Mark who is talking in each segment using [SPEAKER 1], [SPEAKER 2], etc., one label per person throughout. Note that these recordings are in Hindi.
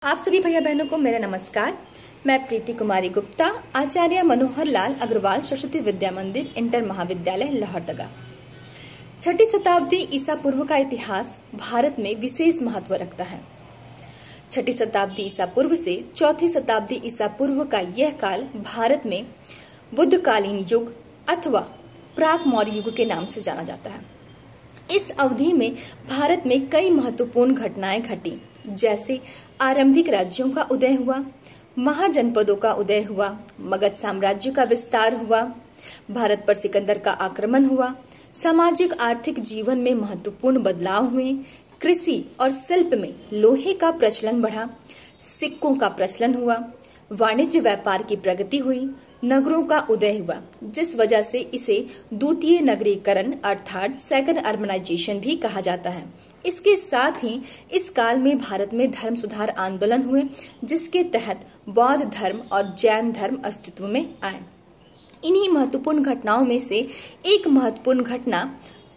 [SPEAKER 1] आप सभी भैया बहनों को मेरा नमस्कार। मैं प्रीति कुमारी गुप्ता, आचार्य मनोहर लाल अग्रवाल सरस्वती विद्या मंदिर इंटर महाविद्यालय लोहरदगा। 6ठी शताब्दी ईसा पूर्व का इतिहास भारत में विशेष महत्व रखता है। 6ठी शताब्दी ईसा पूर्व से 4ठी शताब्दी ईसा पूर्व का यह काल भारत में बुद्धकालीन युग अथवा प्राक मौर्य युग के नाम से जाना जाता है। इस अवधि में भारत में कई महत्वपूर्ण घटनाएं घटी, जैसे आरंभिक राज्यों का उदय हुआ, महाजनपदों का उदय हुआ, मगध साम्राज्य का विस्तार हुआ, भारत पर सिकंदर का आक्रमण हुआ, सामाजिक आर्थिक जीवन में महत्वपूर्ण बदलाव हुए, कृषि और शिल्प में लोहे का प्रचलन बढ़ा, सिक्कों का प्रचलन हुआ, वाणिज्य व्यापार की प्रगति हुई, नगरों का उदय हुआ, जिस वजह से इसे द्वितीय नगरीकरण अर्थात सेकंड अर्बनाइजेशन भी कहा जाता है। इसके साथ ही इस काल में भारत में धर्म सुधार आंदोलन हुए, जिसके तहत बौद्ध धर्म और जैन धर्म अस्तित्व में आए। इन्हीं महत्वपूर्ण घटनाओं में से एक महत्वपूर्ण घटना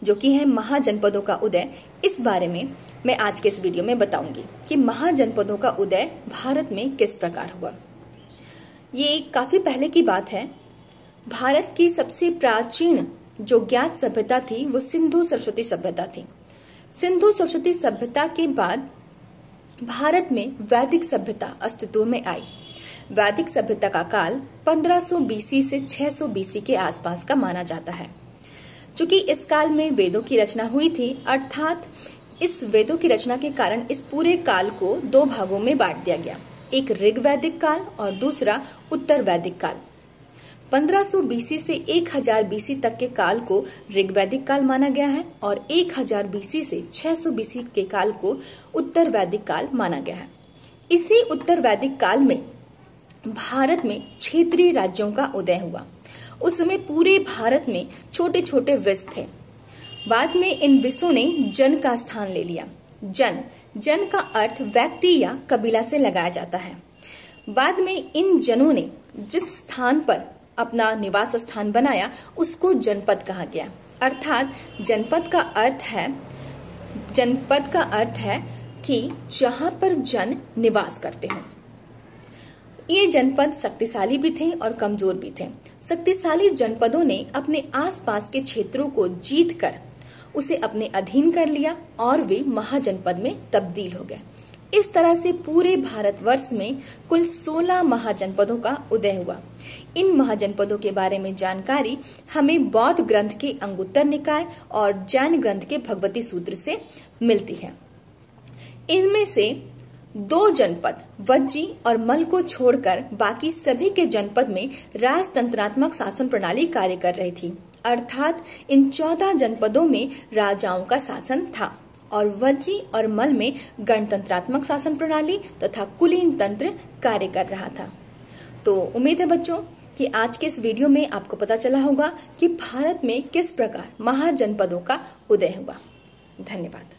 [SPEAKER 1] जो कि है महाजनपदों का उदय, इस बारे में मैं आज के इस वीडियो में बताऊंगी कि महाजनपदों का उदय भारत में किस प्रकार हुआ। ये काफी पहले की बात है। भारत की सबसे प्राचीन जो ज्ञात सभ्यता थी वो सिंधु सरस्वती सभ्यता थी। सिंधु सरस्वती सभ्यता के बाद भारत में वैदिक सभ्यता अस्तित्व में आई। वैदिक सभ्यता का काल 1500 बीसी से 600 बीसी के आसपास का माना जाता है। चूंकि इस काल में वेदों की रचना हुई थी, अर्थात इस वेदों की रचना के कारण इस पूरे काल को दो भागों में बांट दिया गया, एक ऋग वैदिक काल और दूसरा उत्तर वैदिक काल। 1500 बीसी से 1000 बीसी तक के काल को ऋग वैदिक काल माना गया है और 1000 बीसी से 600 बीसी के काल को उत्तर वैदिक काल माना गया है। इसी उत्तर वैदिक काल में भारत में क्षेत्रीय राज्यों का उदय हुआ। उस समय पूरे भारत में छोटे छोटे विष थे। बाद में इन विषों ने जन का स्थान ले लिया। जन का अर्थ व्यक्ति या कबीला से लगाया जाता है। बाद में इन जनों ने जिस स्थान पर अपना निवास स्थान बनाया उसको जनपद कहा गया। अर्थात जनपद का अर्थ है कि जहां पर जन निवास करते हो। ये जनपद शक्तिशाली भी थे और कमजोर भी थे। शक्तिशाली जनपदों ने अपने आसपास के क्षेत्रों को जीतकर उसे अपने अधीन कर लिया और वे महाजनपद में तब्दील हो गए। इस तरह से पूरे भारतवर्ष में कुल 16 महाजनपदों का उदय हुआ। इन महाजनपदों के बारे में जानकारी हमें बौद्ध ग्रंथ के अंगुत्तर निकाय और जैन ग्रंथ के भगवती सूत्र से मिलती है। इनमें से 2 जनपद वज्जी और मल को छोड़कर बाकी सभी के जनपद में राजतंत्रात्मक शासन प्रणाली कार्य कर रही थी। अर्थात इन 14 जनपदों में राजाओं का शासन था और वज्जी और मल में गणतंत्रात्मक शासन प्रणाली तथा कुलीन तंत्र कार्य कर रहा था। तो उम्मीद है बच्चों कि आज के इस वीडियो में आपको पता चला होगा कि भारत में किस प्रकार महाजनपदों का उदय हुआ। धन्यवाद।